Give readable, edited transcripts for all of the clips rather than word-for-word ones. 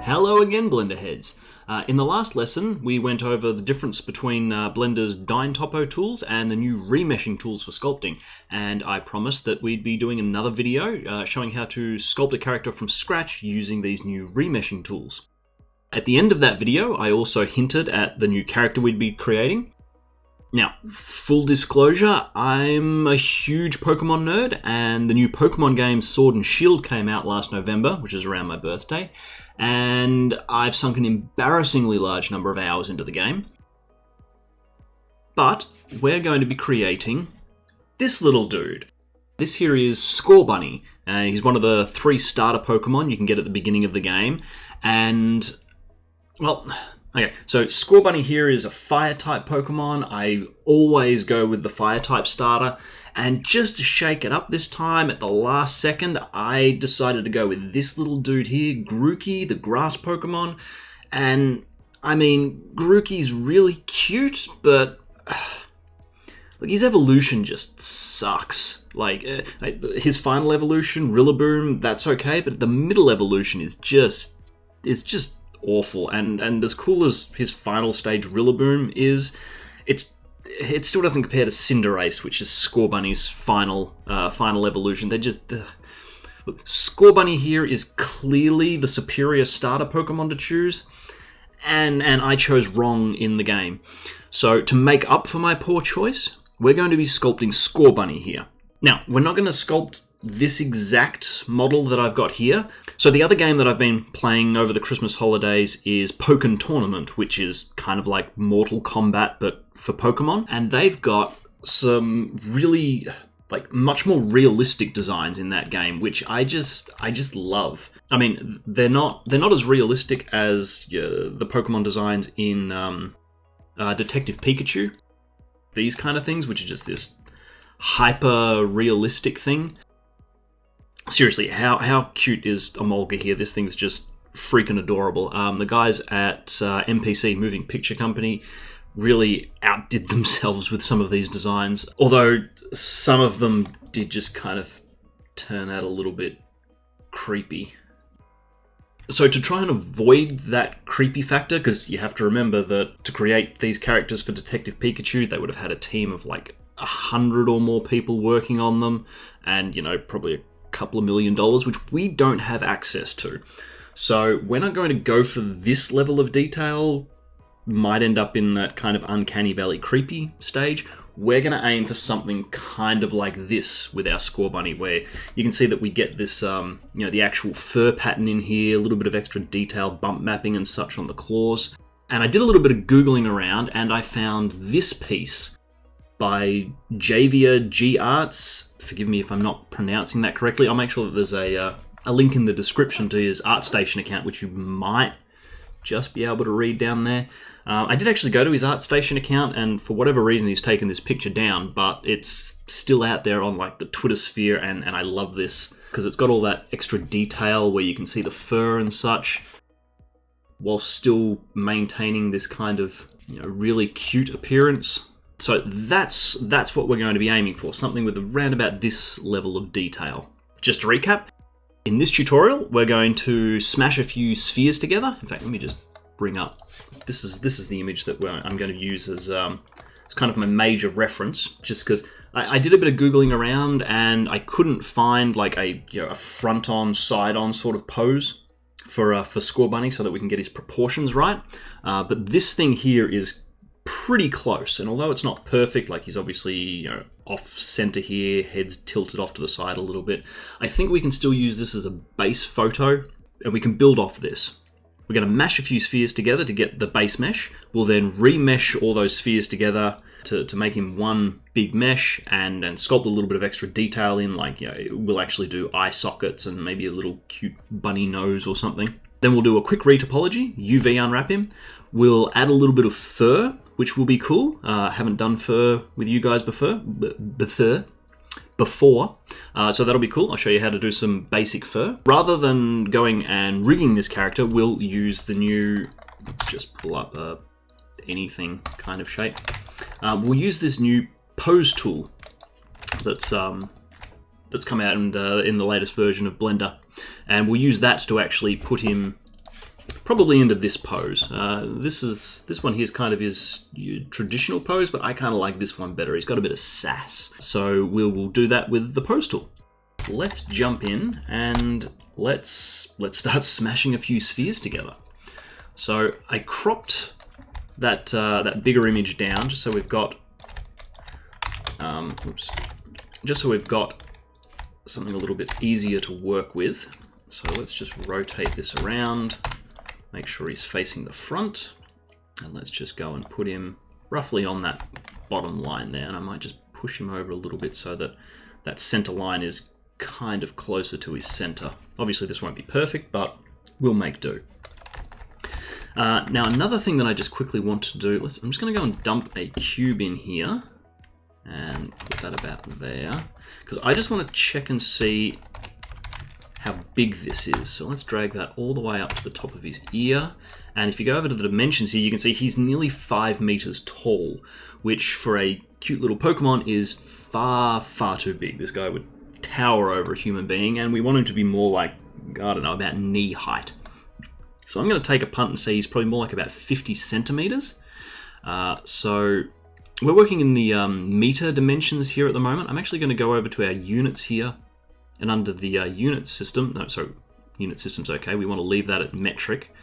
Hello again, Blender heads. In the last lesson, we went over the difference between Blender's Dyntopo tools and the new remeshing tools for sculpting. And I promised that we'd be doing another video showing how to sculpt a character from scratch using these new remeshing tools. At the end of that video, I also hinted at the new character we'd be creating. Now, full disclosure, I'm a huge Pokemon nerd, and the new Pokemon game Sword and Shield came out last November, which is around my birthday, and I've sunk an embarrassingly large number of hours into the game. But we're going to be creating this little dude. This here is Scorebunny. He's one of the 3 starter Pokemon you can get at the beginning of the game, and, well... Okay, so Scorbunny here is a Fire-type Pokemon. I always go with the Fire-type starter, and just to shake it up this time, at the last second, I decided to go with this little dude here, Grookey, the Grass Pokemon. And, I mean, Grookey's really cute, but... Look, his evolution just sucks. Like, his final evolution, Rillaboom, that's okay, but the middle evolution is just awful, and as cool as his final stage Rillaboom is, it still doesn't compare to Cinderace, which is Scorbunny's final evolution. They're just... Look, Scorbunny here is clearly the superior starter Pokemon to choose, and I chose wrong in the game. So to make up for my poor choice, we're going to be sculpting Scorbunny here. Now, we're not going to sculpt this exact model that I've got here. So the other game that I've been playing over the Christmas holidays is Pokken Tournament, which is kind of like Mortal Kombat, but for Pokemon. And they've got some really, like, much more realistic designs in that game, which I just love. I mean, they're not as realistic as the Pokemon designs in Detective Pikachu. These kind of things, which are just this hyper-realistic thing. Seriously, how cute is Emolga here? This thing's just freaking adorable. The guys at MPC, Moving Picture Company, really outdid themselves with some of these designs. Although some of them did just kind of turn out a little bit creepy. So to try and avoid that creepy factor, because you have to remember that to create these characters for Detective Pikachu, they would have had a team of like 100 or more people working on them, and, you know, probably a couple of $1 million, which we don't have access to. So we're not going to go for this level of detail. Might end up in that kind of uncanny valley creepy stage. We're going to aim for something kind of like this with our Scorebunny, where you can see that we get this, the actual fur pattern in here, a little bit of extra detail, bump mapping and such on the claws. And I did a little bit of Googling around, and I found this piece by Javia G Arts. Forgive me if I'm not pronouncing that correctly. I'll make sure that there's a link in the description to his ArtStation account, which you might just be able to read down there. I did actually go to his ArtStation account, and for whatever reason he's taken this picture down, but it's still out there on like the Twitter sphere, and I love this because it's got all that extra detail where you can see the fur and such, while still maintaining this kind of, you know, really cute appearance. So that's what we're going to be aiming for, something with around about this level of detail. Just to recap, in this tutorial we're going to smash a few spheres together. In fact, let me just bring up, this is the image that I'm going to use as kind of my major reference, just because I did a bit of Googling around and I couldn't find like a front-on, side-on sort of pose for Scorebunny so that we can get his proportions right. But this thing here is pretty close, and although it's not perfect, like he's obviously off center here, head's tilted off to the side a little bit, I think we can still use this as a base photo, and we can build off this. We're going to mash a few spheres together to get the base mesh. We'll then remesh all those spheres together to make him one big mesh, and sculpt a little bit of extra detail in, like, we'll actually do eye sockets and maybe a little cute bunny nose or something. Then we'll do a quick retopology, UV unwrap him. We'll add a little bit of fur, which will be cool. Haven't done fur with you guys before. So that'll be cool. I'll show you how to do some basic fur. Rather than going and rigging this character, we'll use the new, let's just pull up anything kind of shape. We'll use this new pose tool that's come out in the latest version of Blender, and we'll use that to actually put him probably into this pose. This one here is kind of his traditional pose, but I kind of like this one better. He's got a bit of sass. So we'll do that with the pose tool. Let's jump in and let's start smashing a few spheres together. So I cropped that bigger image down just so we've got just so we've got something a little bit easier to work with. So let's just rotate this around, make sure he's facing the front, and let's just go and put him roughly on that bottom line there. And I might just push him over a little bit so that that center line is kind of closer to his center. Obviously this won't be perfect, but we'll make do. Now another thing that I just quickly want to do, I'm just going to go and dump a cube in here and put that about there, because I just want to check and see how big this is. So let's drag that all the way up to the top of his ear. And if you go over to the dimensions here, you can see he's nearly 5 meters tall, which for a cute little Pokemon is far, far too big. This guy would tower over a human being, and we want him to be more like, I don't know, about knee height. So I'm going to take a punt and say he's probably more like about 50 centimeters. So we're working in the meter dimensions here at the moment. I'm actually going to go over to our units here, and under the unit system, no, so unit system's okay. We want to leave that at metric.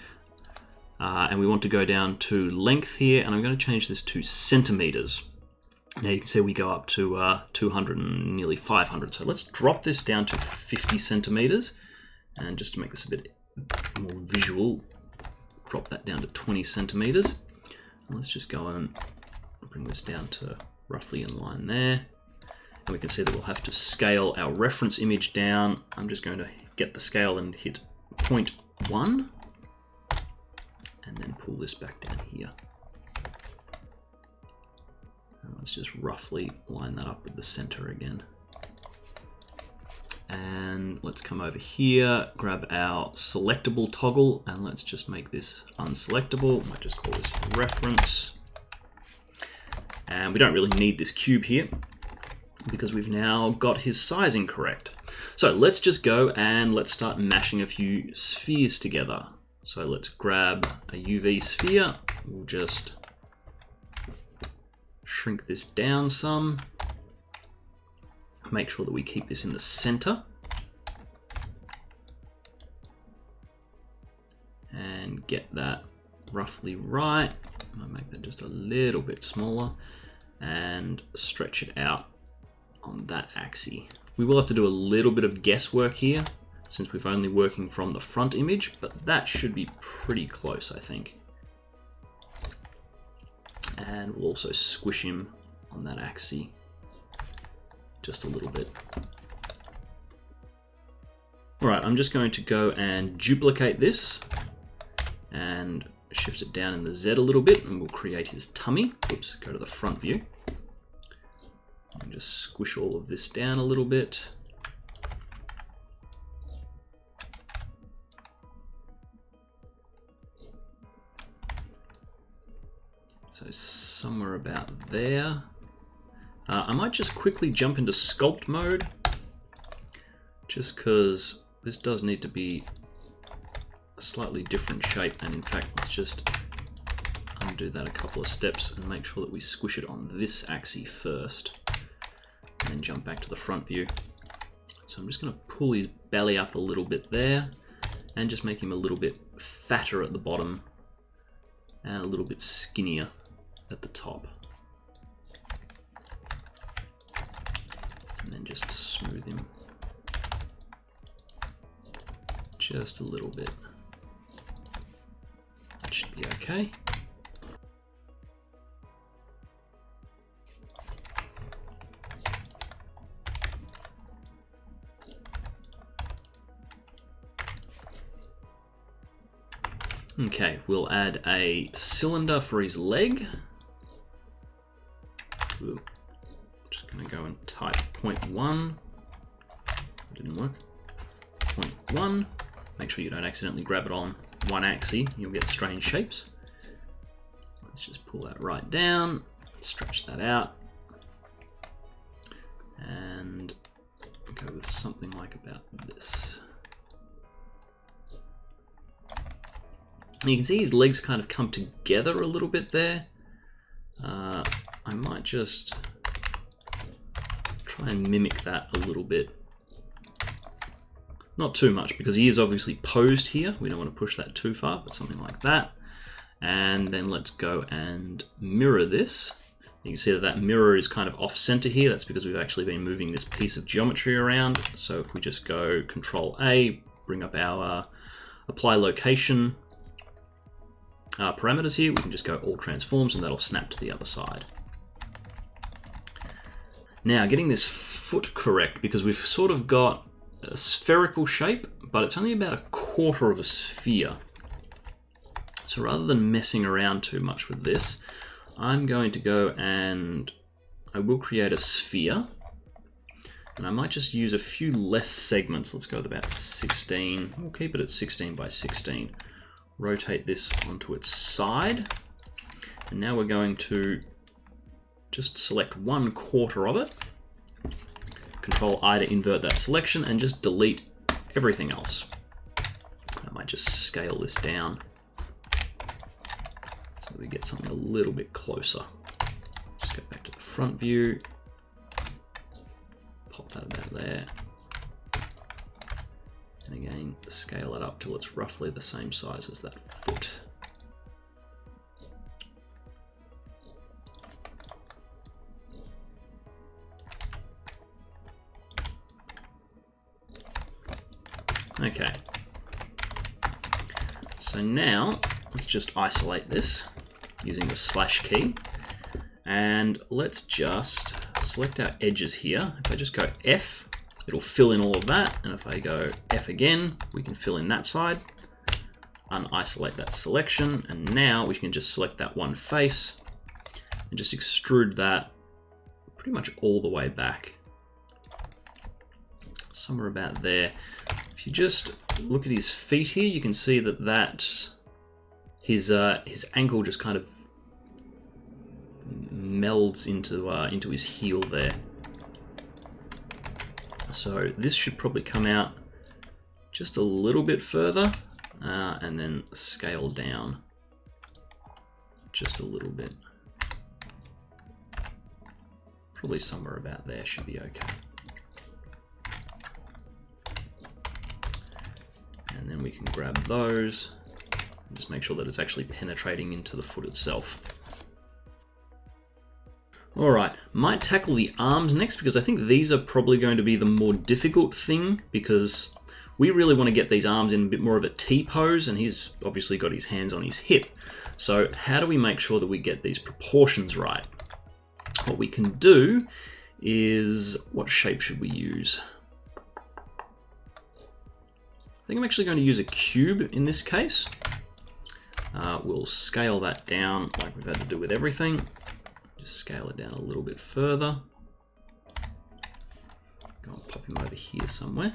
And we want to go down to length here, and I'm going to change this to centimeters. Now you can see we go up to 200 and nearly 500. So let's drop this down to 50 centimeters. And just to make this a bit more visual, drop that down to 20 centimeters. And let's just go and bring this down to roughly in line there. And we can see that we'll have to scale our reference image down. I'm just going to get the scale and hit 0.1. And then pull this back down here. And let's just roughly line that up with the center again. And let's come over here, grab our selectable toggle, and let's just make this unselectable. Might just call this reference. And we don't really need this cube here because we've now got his sizing correct. So let's just go and let's start mashing a few spheres together. So let's grab a UV sphere. We'll just shrink this down some. Make sure that we keep this in the center. And get that roughly right. I'll make that just a little bit smaller and stretch it out on that axis. We will have to do a little bit of guesswork here since we're only working from the front image, but that should be pretty close, I think. And we'll also squish him on that axis just a little bit. All right, I'm just going to go and duplicate this and shift it down in the Z a little bit, and we'll create his tummy. Oops, go to the front view. And just squish all of this down a little bit. So somewhere about there. I might just quickly jump into sculpt mode, just because this does need to be a slightly different shape. And in fact, let's just undo that a couple of steps and make sure that we squish it on this axis first, and then jump back to the front view. So I'm just going to pull his belly up a little bit there, and just make him a little bit fatter at the bottom, and a little bit skinnier at the top. And then just smooth him just a little bit. That should be okay. Okay, we'll add a cylinder for his leg. Ooh. Just going to go and type 0.1. Didn't work. 0.1. Make sure you don't accidentally grab it on one axis. You'll get strange shapes. Let's just pull that right down. Stretch that out. And go with something like about this. You can see his legs kind of come together a little bit there. I might just try and mimic that a little bit. Not too much, because he is obviously posed here. We don't want to push that too far, but something like that. And then let's go and mirror this. You can see that that mirror is kind of off center here. That's because we've actually been moving this piece of geometry around. So if we just go Control A, bring up our apply location parameters here, we can just go all transforms and that'll snap to the other side. Now getting this foot correct, because we've sort of got a spherical shape, but it's only about a quarter of a sphere. So rather than messing around too much with this, I'm going to go and I will create a sphere, and I might just use a few less segments. Let's go with about 16. We'll keep it at 16 by 16. Rotate this onto its side, and now we're going to just select 1/4 of it. Control I to invert that selection and just delete everything else. I might just scale this down so we get something a little bit closer. Just go back to the front view, pop that about there, and again scale it up till it's roughly the same size as that foot. Okay, so now let's just isolate this using the slash key, and let's just select our edges here. If I just go F, it'll fill in all of that, and if I go F again, we can fill in that side, unisolate that selection, and now we can just select that one face and just extrude that pretty much all the way back, somewhere about there. If you just look at his feet here, you can see that his ankle just kind of melds into his heel there. So this should probably come out just a little bit further, and then scale down just a little bit. Probably somewhere about there should be okay. And then we can grab those and just make sure that it's actually penetrating into the foot itself. All right, might tackle the arms next, because I think these are probably going to be the more difficult thing, because we really want to get these arms in a bit more of a T pose, and he's obviously got his hands on his hip. So how do we make sure that we get these proportions right? What we can do is, what shape should we use? I think I'm actually going to use a cube in this case. We'll scale that down like we've had to do with everything. Just scale it down a little bit further. Go and pop him over here somewhere.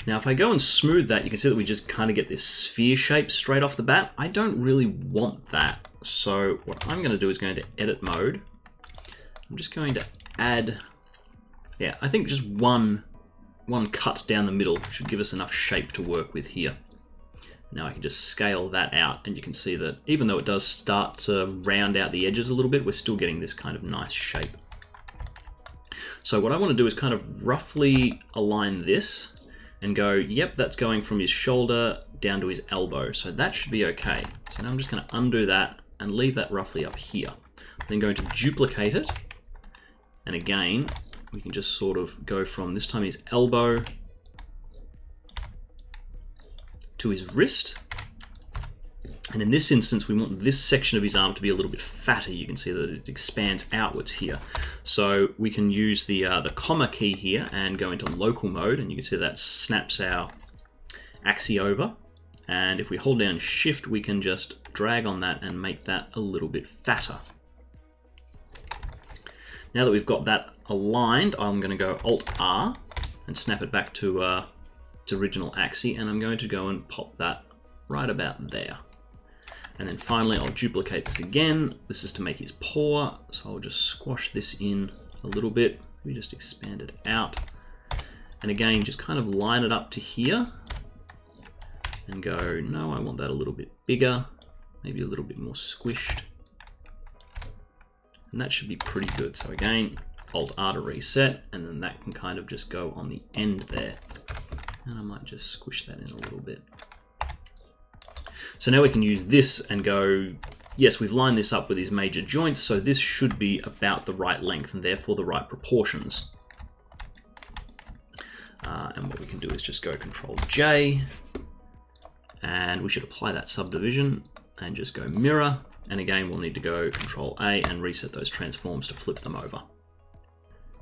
Now if I go and smooth that, you can see that we just kind of get this sphere shape straight off the bat. I don't really want that. So what I'm going to do is go into edit mode. I'm just going to add, yeah, I think just one cut down the middle should give us enough shape to work with here. Now I can just scale that out, and you can see that even though it does start to round out the edges a little bit, we're still getting this kind of nice shape. So what I want to do is kind of roughly align this and go, yep, that's going from his shoulder down to his elbow. So that should be okay. So now I'm just going to undo that and leave that roughly up here. Then going to duplicate it. And again, we can just sort of go from this time his elbow to his wrist. And in this instance, we want this section of his arm to be a little bit fatter. You can see that it expands outwards here. So we can use the comma key here and go into local mode, and you can see that snaps our axis over. And if we hold down shift, we can just drag on that and make that a little bit fatter. Now that we've got that aligned, I'm going to go Alt R and snap it back to its original axis, and I'm going to go and pop that right about there. And then finally I'll duplicate this again. This is to make his paw, so I'll just squash this in a little bit. We just expand it out. And again, just kind of line it up to here. and go, no, I want that a little bit bigger, maybe a little bit more squished. And that should be pretty good. So again, Alt-R to reset, and then that can kind of just go on the end there. And I might just squish that in a little bit. So now we can use this and go, yes, we've lined this up with these major joints, so this should be about the right length and therefore the right proportions. And what we can do is just go Control J, and we should apply that subdivision and just go mirror. And again, we'll need to go Control A and reset those transforms to flip them over.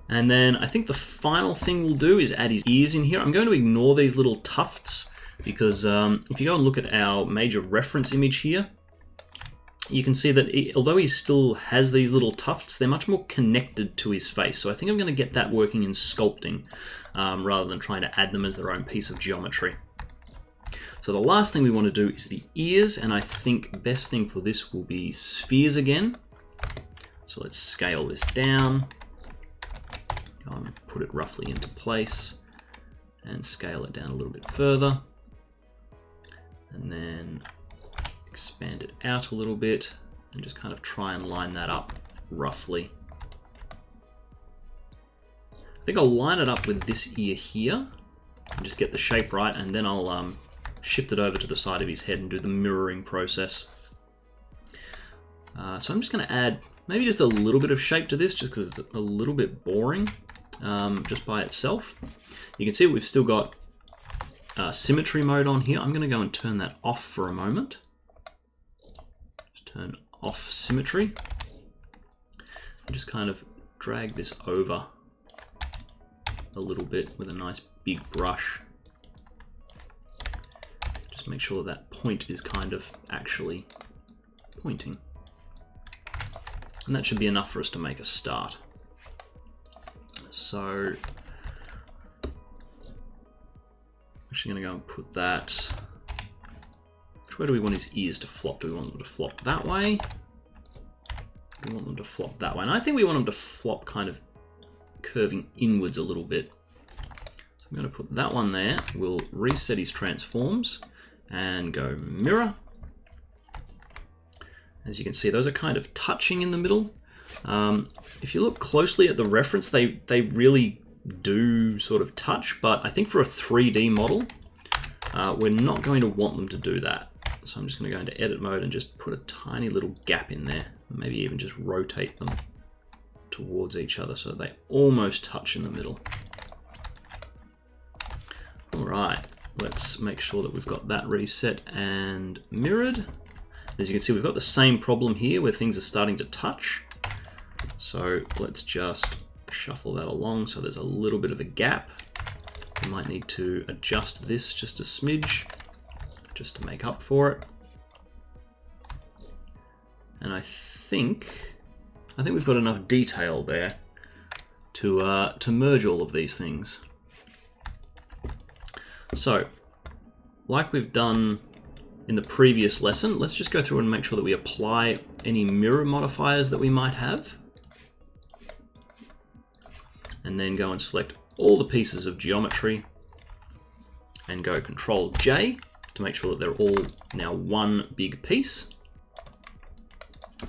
And then I think the final thing we'll do is add his ears in here. I'm going to ignore these little tufts because if you go and look at our major reference image here, you can see that although he still has these little tufts, they're much more connected to his face. So I think I'm going to get that working in sculpting rather than trying to add them as their own piece of geometry. So the last thing we want to do is the ears, and I think best thing for this will be spheres again. So let's scale this down, go and put it roughly into place, and scale it down a little bit further, and then expand it out a little bit, and just kind of try and line that up roughly. I think I'll line it up with this ear here, and just get the shape right, and then I'll shift it over to the side of his head and do the mirroring process. So I'm just going to add maybe just a little bit of shape to this, just because it's a little bit boring just by itself. You can see we've still got symmetry mode on here. I'm going to go and turn that off for a moment. Just turn off symmetry. And just kind of drag this over a little bit with a nice big brush. Just make sure that point is kind of actually pointing. And that should be enough for us to make a start. So I'm actually going to go and put that. Which way do we want his ears to flop? Do we want them to flop that way? Do we want them to flop that way? And I think we want them to flop kind of curving inwards a little bit. So I'm going to put that one there. We'll reset his transforms and go mirror. As you can see, those are kind of touching in the middle. If you look closely at the reference, they really do sort of touch, but I think for a 3D model, we're not going to want them to do that. So I'm just going to go into edit mode and just put a tiny little gap in there. Maybe even just rotate them towards each other so they almost touch in the middle. All right, let's make sure that we've got that reset and mirrored. As you can see, we've got the same problem here where things are starting to touch. So let's just shuffle that along so there's a little bit of a gap. We might need to adjust this just a smidge, just to make up for it. And I think we've got enough detail there to merge all of these things. So, like we've done in the previous lesson, let's just go through and make sure that we apply any mirror modifiers that we might have. And then go and select all the pieces of geometry and go Control J to make sure that they're all now one big piece.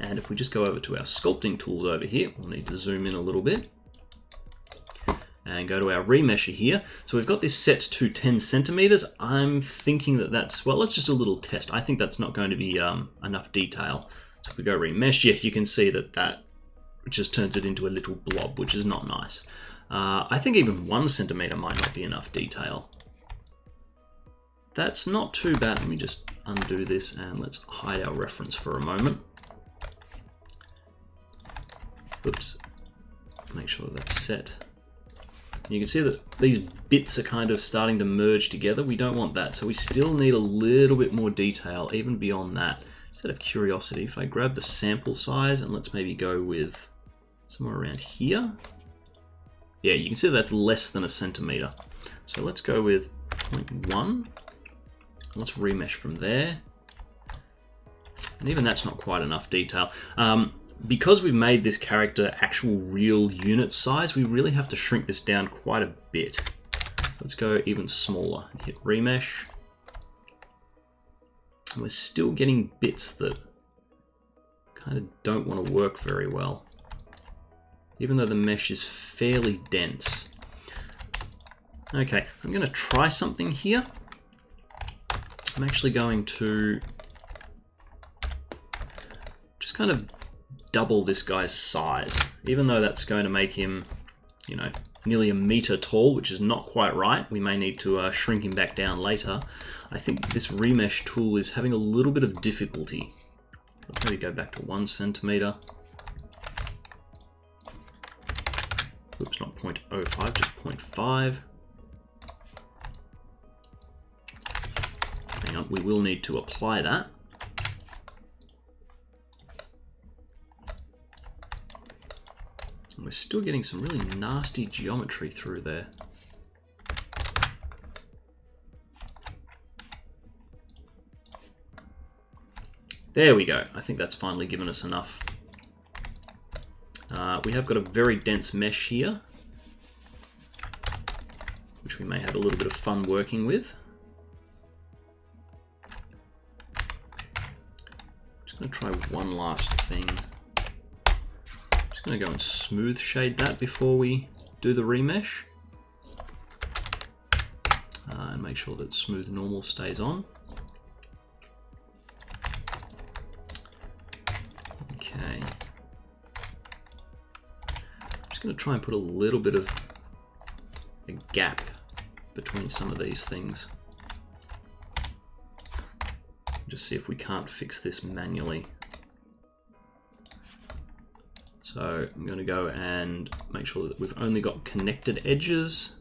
And if we just go over to our sculpting tools over here, we'll need to zoom in a little bit and go to our remesher here. So we've got this set to 10 centimeters. I'm thinking that that's, well, let's just do a little test. I think that's not going to be enough detail. So if we go remesh, yes, you can see that just turns it into a little blob, which is not nice. I think even 1 centimeter might not be enough detail. That's not too bad. Let me just undo this and let's hide our reference for a moment. Oops. Make sure that's set. You can see that these bits are kind of starting to merge together. We don't want that, so we still need a little bit more detail even beyond that. Just out of curiosity, if I grab the sample size and let's maybe go with somewhere around here. Yeah, you can see that's less than 1 centimeter. So let's go with 0.1. Let's remesh from there. And even that's not quite enough detail. Because we've made this character actual real unit size, we really have to shrink this down quite a bit. So let's go even smaller and hit remesh. And we're still getting bits that kind of don't want to work very well, even though the mesh is fairly dense. Okay, I'm going to try something here. I'm actually going to just kind of double this guy's size, even though that's going to make him, you know, nearly 1 meter tall, which is not quite right. We may need to shrink him back down later. I think this remesh tool is having a little bit of difficulty. Let's maybe go back to 1 centimeter. Oops, not 0.05, just 0.5. Hang on, we will need to apply that. And we're still getting some really nasty geometry through there. There we go. I think that's finally given us enough. We have got a very dense mesh here, which we may have a little bit of fun working with. Just going to try one last thing. Just going to go and smooth shade that before we do the remesh. And make sure that smooth normal stays on. Okay. Just going to try and put a little bit of a gap between some of these things. Just see if we can't fix this manually. So I'm going to go and make sure that we've only got connected edges,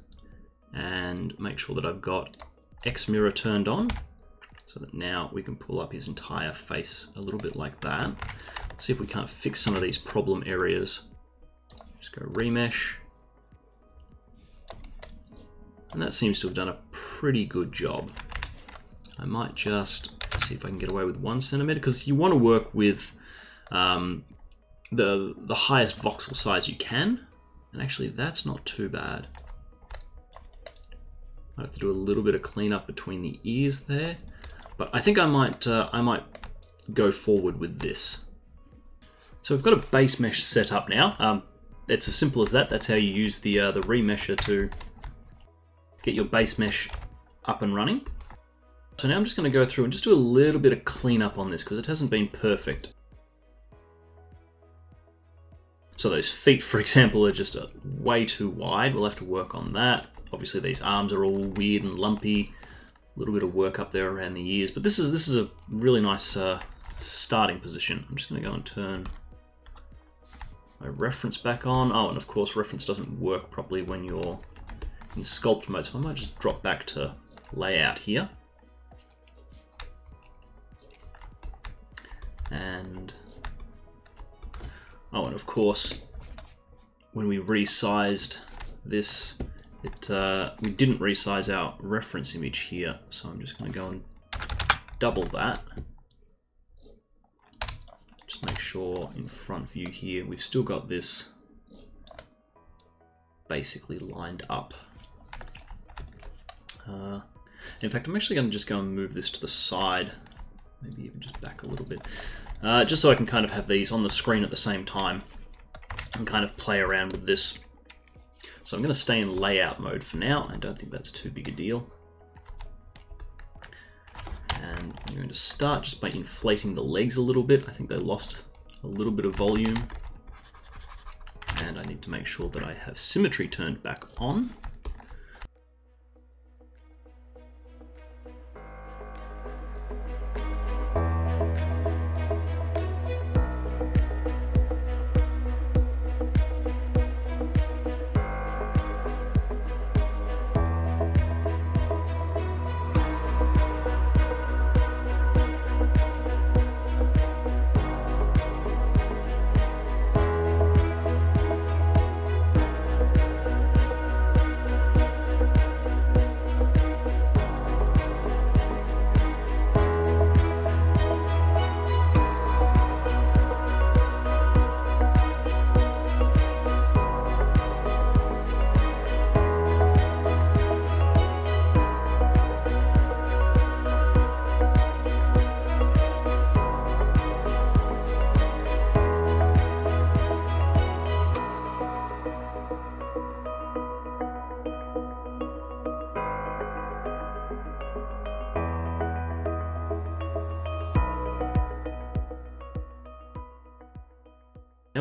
and make sure that I've got X mirror turned on, so that now we can pull up his entire face a little bit like that. Let's see if we can't fix some of these problem areas. Just go remesh. And that seems to have done a pretty good job. I might just see if I can get away with 1 centimeter, because you want to work with the highest voxel size you can. And actually that's not too bad. I have to do a little bit of cleanup between the ears there, but I think I might go forward with this. So we've got a base mesh set up now. It's as simple as that. That's how you use the remesher to get your base mesh up and running. So now I'm just going to go through and just do a little bit of cleanup on this, because it hasn't been perfect. So those feet, for example, are just way too wide. We'll have to work on that. Obviously these arms are all weird and lumpy. A little bit of work up there around the ears, but this is a really nice starting position. I'm just going to go and turn my reference back on. Oh, and of course reference doesn't work properly when you're in sculpt mode, so I might just drop back to layout here. And oh, and of course, when we resized this, we didn't resize our reference image here, so I'm just going to go and double that. Just make sure in front view here, we've still got this basically lined up. In fact, I'm actually going to just go and move this to the side, maybe even just back a little bit, just so I can kind of have these on the screen at the same time and kind of play around with this. So I'm going to stay in layout mode for now. I don't think that's too big a deal. And I'm going to start just by inflating the legs a little bit. I think they lost a little bit of volume. And I need to make sure that I have symmetry turned back on.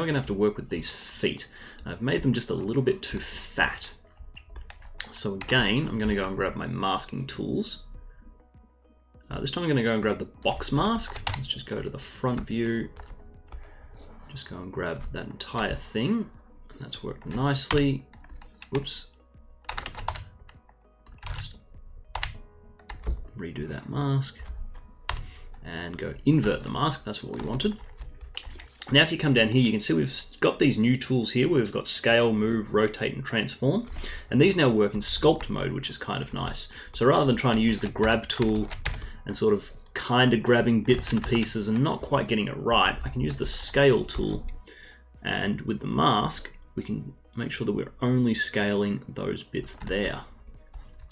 we're going to have to work with these feet. I've made them just a little bit too fat. So again, I'm going to go and grab my masking tools. This time I'm going to go and grab the box mask. Let's just go to the front view. Just go and grab that entire thing. And that's worked nicely. Whoops. Just redo that mask. And go invert the mask. That's what we wanted. Now if you come down here, you can see we've got these new tools here. We've got scale, move, rotate, and transform. And these now work in sculpt mode, which is kind of nice. So rather than trying to use the grab tool and sort of kind of grabbing bits and pieces and not quite getting it right, I can use the scale tool. And with the mask, we can make sure that we're only scaling those bits there.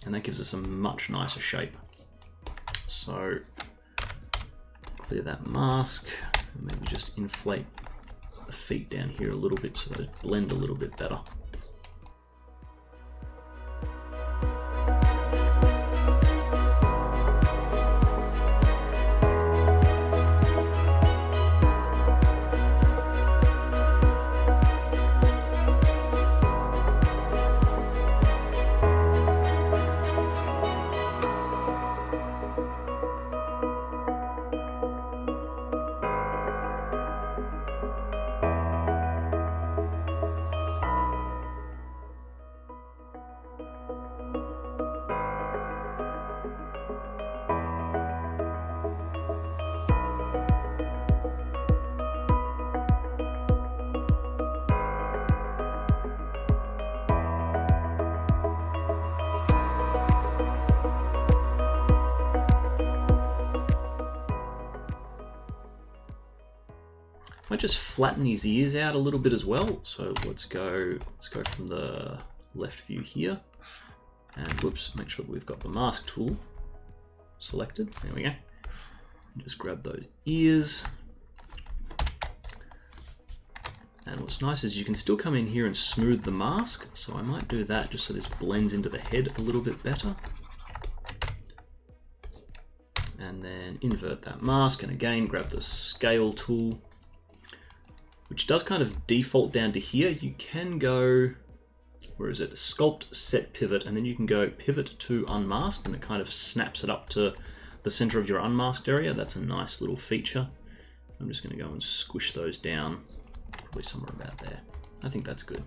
And that gives us a much nicer shape. So clear that mask, and maybe just inflate the feet down here a little bit so they blend a little bit better. I just flatten his ears out a little bit as well. So let's go from the left view here, and whoops, make sure that we've got the mask tool selected. There we go. Just grab those ears. And what's nice is you can still come in here and smooth the mask. So I might do that just so this blends into the head a little bit better. And then invert that mask, and again, grab the scale tool, which does kind of default down to here. You can go, where is it? Sculpt, set pivot, and then you can go pivot to unmask, and it kind of snaps it up to the center of your unmasked area. That's a nice little feature. I'm just going to go and squish those down, probably somewhere about there. I think that's good.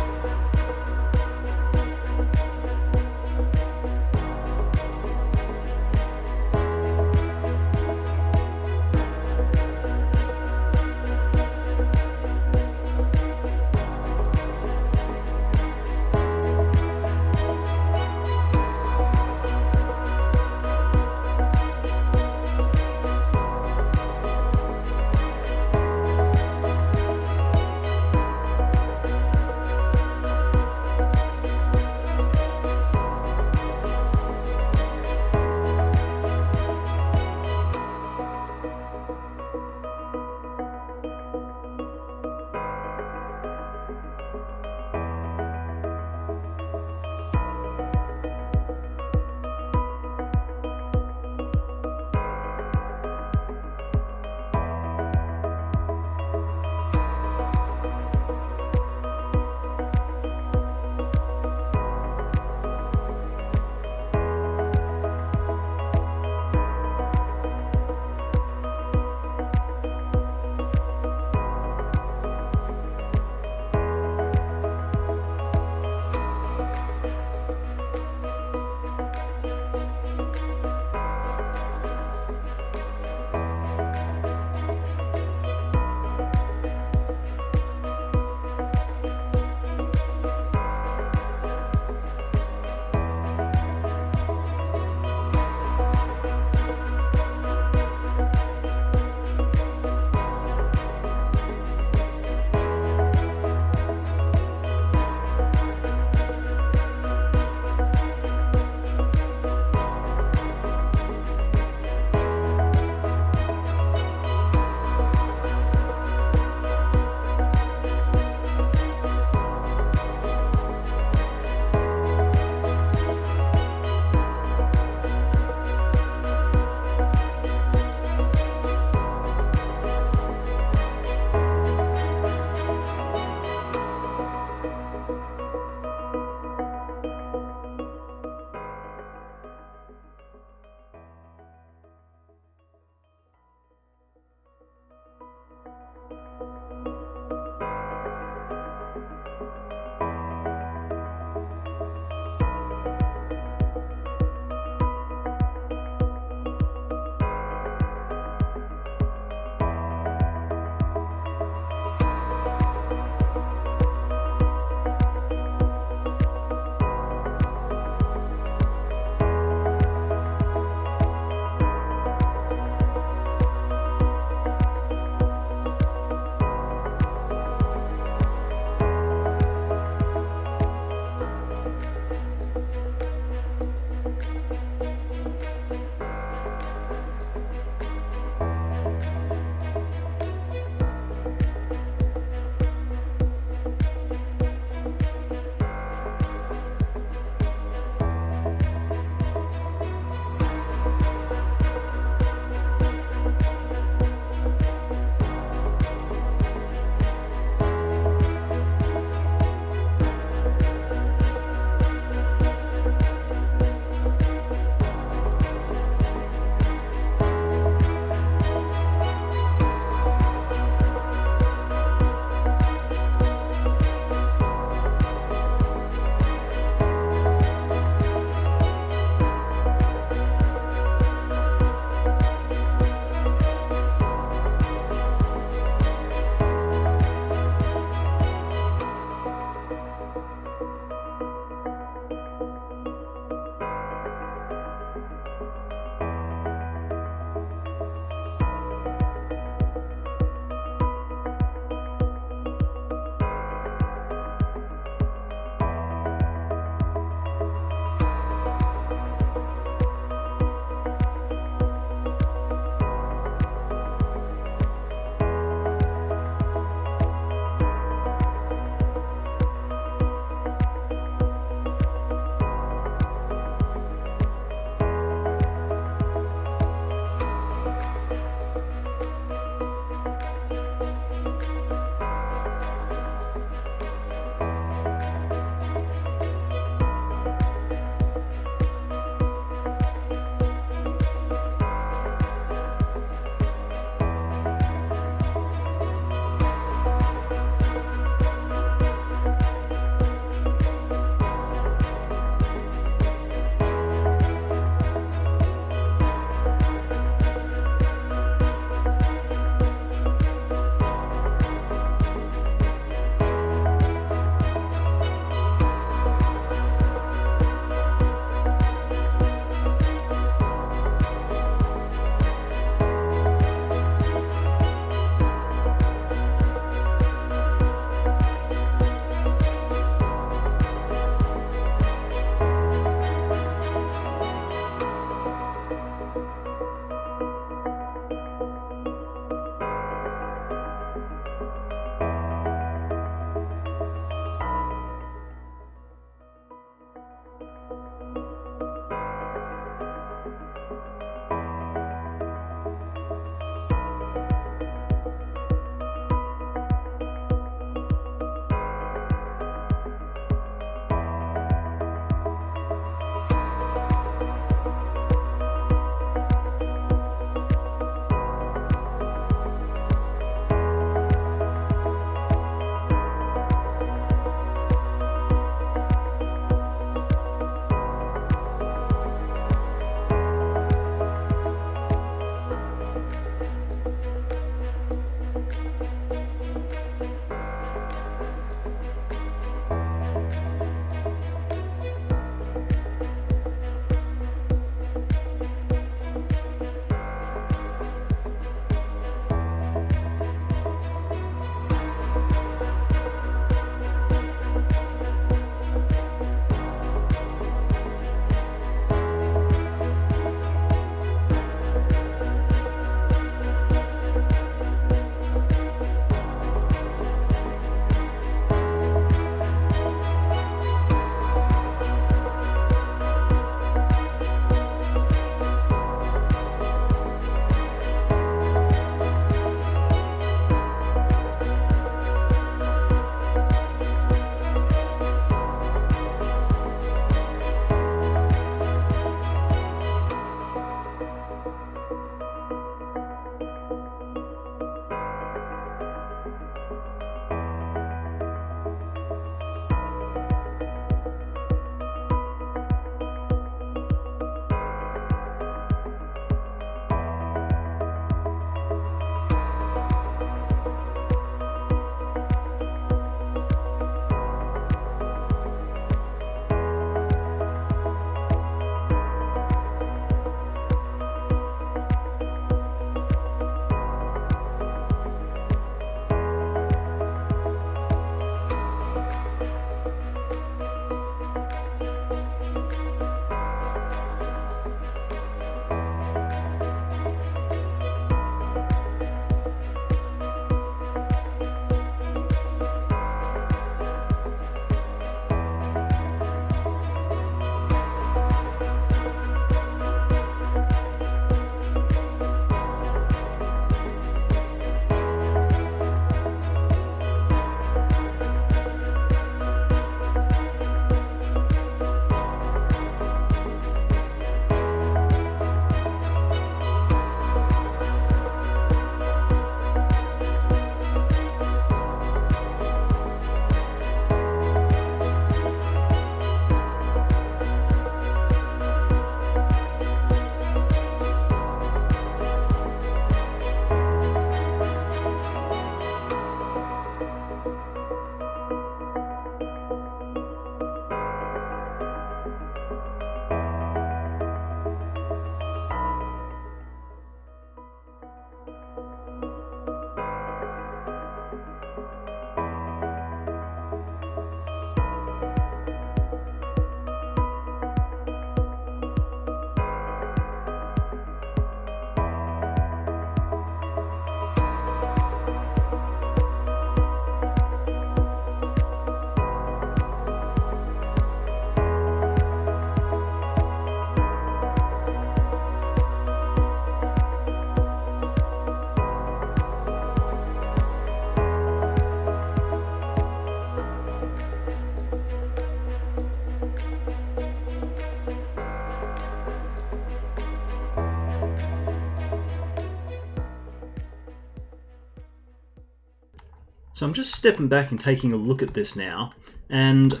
So I'm just stepping back and taking a look at this now, and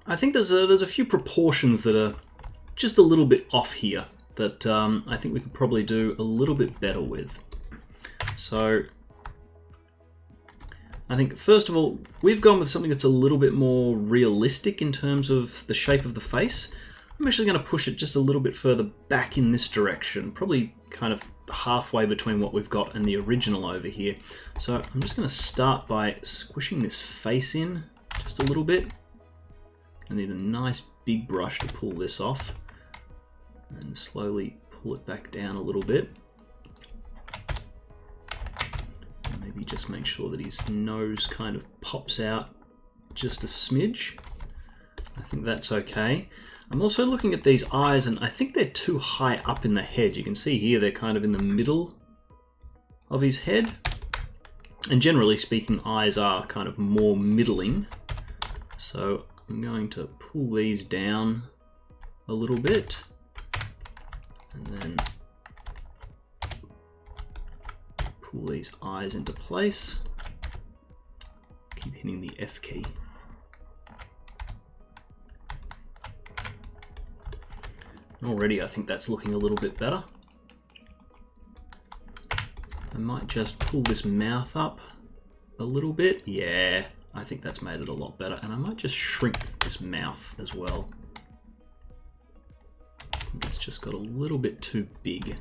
I think there's a few proportions that are just a little bit off here that I think we could probably do a little bit better with. So I think first of all, we've gone with something that's a little bit more realistic in terms of the shape of the face. I'm actually going to push it just a little bit further back in this direction, probably kind of halfway between what we've got and the original over here. So I'm just going to start by squishing this face in just a little bit. I need a nice big brush to pull this off, and slowly pull it back down a little bit. And maybe just make sure that his nose kind of pops out just a smidge. I think that's okay. I'm also looking at these eyes, and I think they're too high up in the head. You can see here they're kind of in the middle of his head. And generally speaking, eyes are kind of more middling. So I'm going to pull these down a little bit, and then pull these eyes into place. Keep hitting the F key. Already I think that's looking a little bit better. I might just pull this mouth up a little bit. Yeah, I think that's made it a lot better. And I might just shrink this mouth as well. I think it's just got a little bit too big.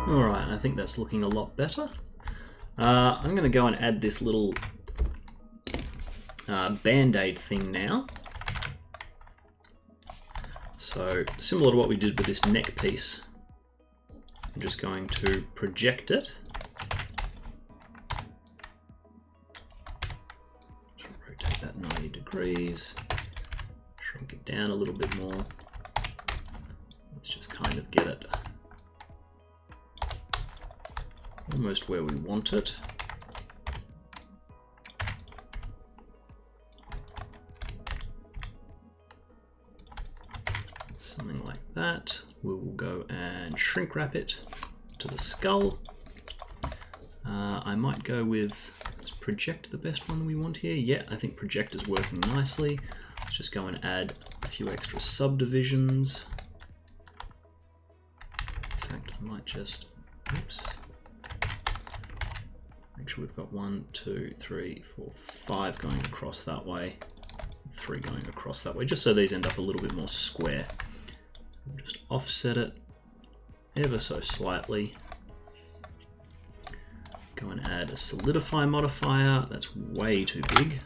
Alright, I think that's looking a lot better. I'm going to go and add this little band-aid thing now. So, similar to what we did with this neck piece, I'm just going to project it. Just rotate that 90 degrees, shrink it down a little bit more. Let's just kind of get it almost where we want it. Something like that. We will go and shrink wrap it to the skull. I might go with, is project the best one we want here? Yeah, I think project is working nicely. Let's just go and add a few extra subdivisions. In fact, I might just, oops. Make sure we've got 1, 2, 3, 4, 5 going across that way, 3 going across that way, just so these end up a little bit more square. We'll just offset it ever so slightly. Go and add a solidify modifier. That's way too big.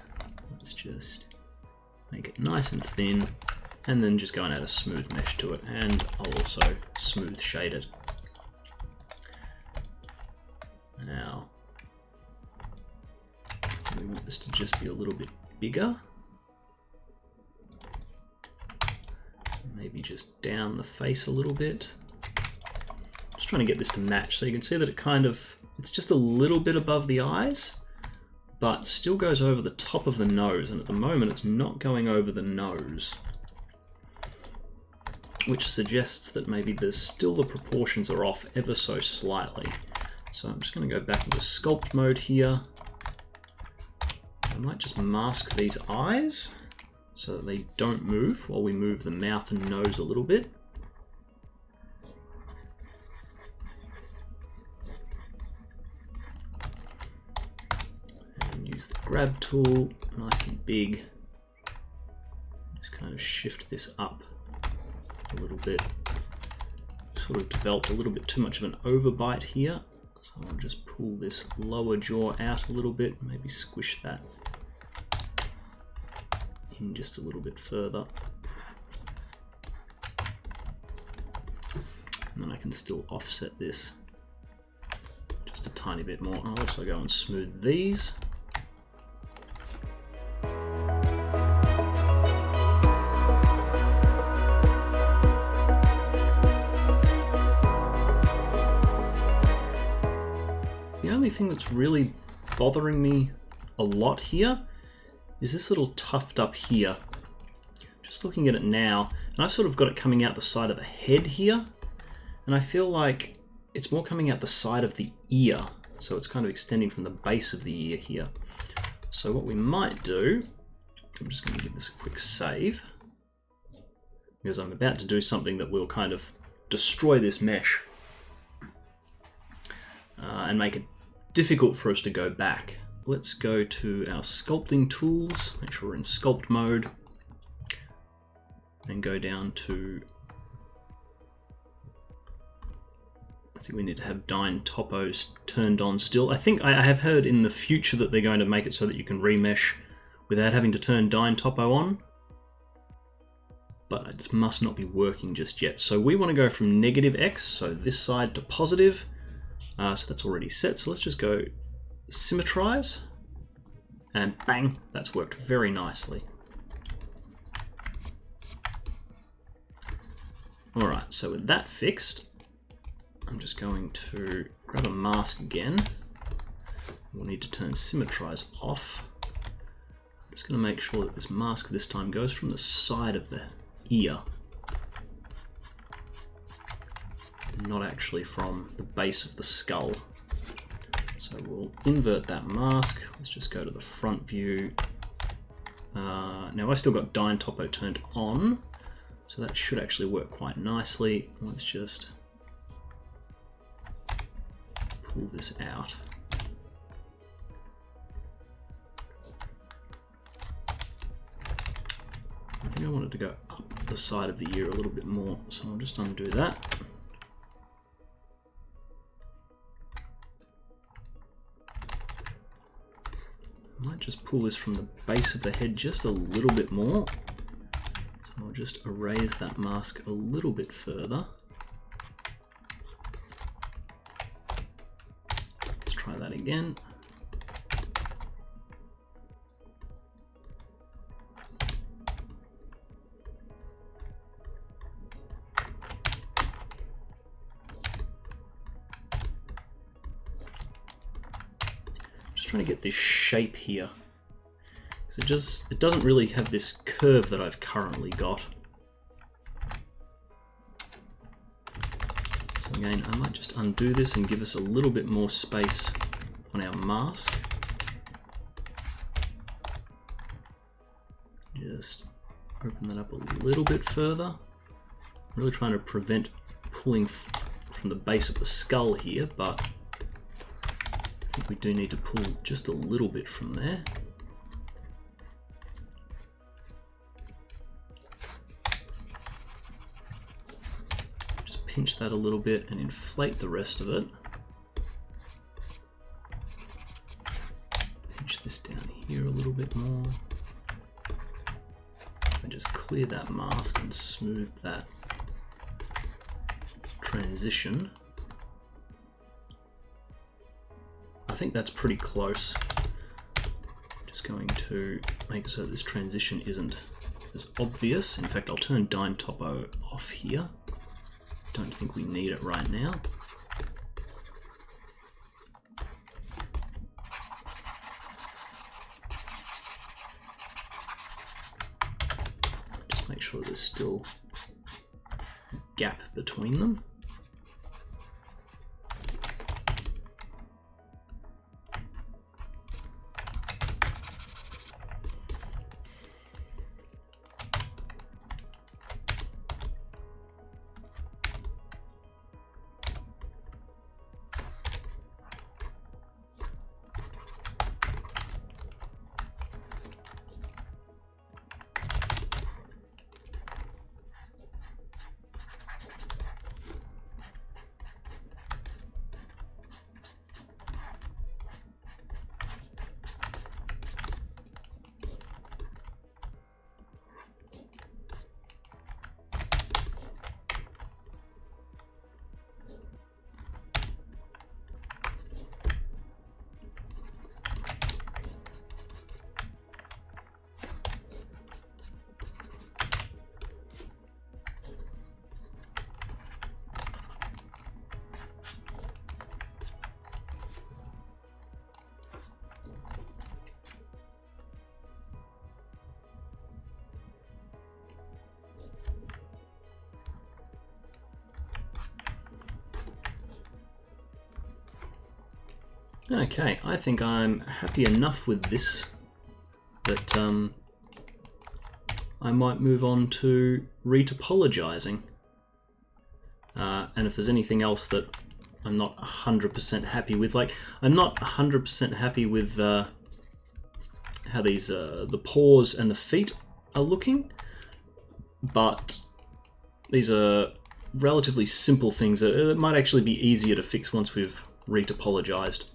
Let's just make it nice and thin, and then just go and add a smooth mesh to it, and I'll also smooth shade it. Now, we want this to just be a little bit bigger. Maybe just down the face a little bit. Just trying to get this to match. So you can see that it kind of, it's just a little bit above the eyes, but still goes over the top of the nose. And at the moment, it's not going over the nose, which suggests that maybe there's still the proportions are off ever so slightly. So I'm just going to go back into sculpt mode here. I might just mask these eyes so that they don't move while we move the mouth and nose a little bit. And use the grab tool, nice and big. Just kind of shift this up a little bit. sort of developed a little bit too much of an overbite here. So I'll just pull this lower jaw out a little bit, maybe squish that in just a little bit further. And then I can still offset this just a tiny bit more. I'll also go and smooth these. The only thing that's really bothering me a lot here is this little tuft up here. Just looking at it now, and I've sort of got it coming out the side of the head here, and I feel like it's more coming out the side of the ear, so it's kind of extending from the base of the ear here. So what we might do, I'm just going to give this a quick save, because I'm about to do something that will kind of destroy this mesh and make it difficult for us to go back. Let's go to our sculpting tools, make sure we're in sculpt mode, and go down to, I think we need to have Dyntopo turned on still. I think I have heard in the future that they're going to make it so that you can remesh without having to turn Dyntopo on, but it must not be working just yet. So we want to go from -X, so this side, to positive. So that's already set, so let's just go symmetrize, and bang, that's worked very nicely. Alright, so with that fixed, I'm just going to grab a mask again. We'll need to turn symmetrize off. I'm just going to make sure that this mask this time goes from the side of the ear, not actually from the base of the skull. So we'll invert that mask. Let's just go to the front view. Now I still got Dyntopo turned on, so that should actually work quite nicely. Let's just pull this out. I think I wanted to go up the side of the ear a little bit more, so I'll just undo that. I might just pull this from the base of the head just a little bit more. So I'll just erase that mask a little bit further. Let's try that again. Trying to get this shape here, because it doesn't really have this curve that I've currently got. So again, I might just undo this and give us a little bit more space on our mask. Just open that up a little bit further. Really trying to prevent pulling from the base of the skull here, but I think we do need to pull just a little bit from there. Just pinch that a little bit and inflate the rest of it. Pinch this down here a little bit more. And just clear that mask and smooth that transition. I think that's pretty close. Just going to make it so this transition isn't as obvious. In fact, I'll turn Dyntopo off here. Don't think we need it right now. Just make sure there's still a gap between them. Okay, I think I'm happy enough with this that I might move on to retopologizing. And if there's anything else that I'm not 100% happy with, like I'm not 100% happy with how these the paws and the feet are looking, but these are relatively simple things that might actually be easier to fix once we've retopologized.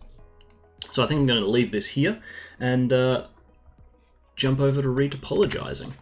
So I think I'm going to leave this here and jump over to retopologizing.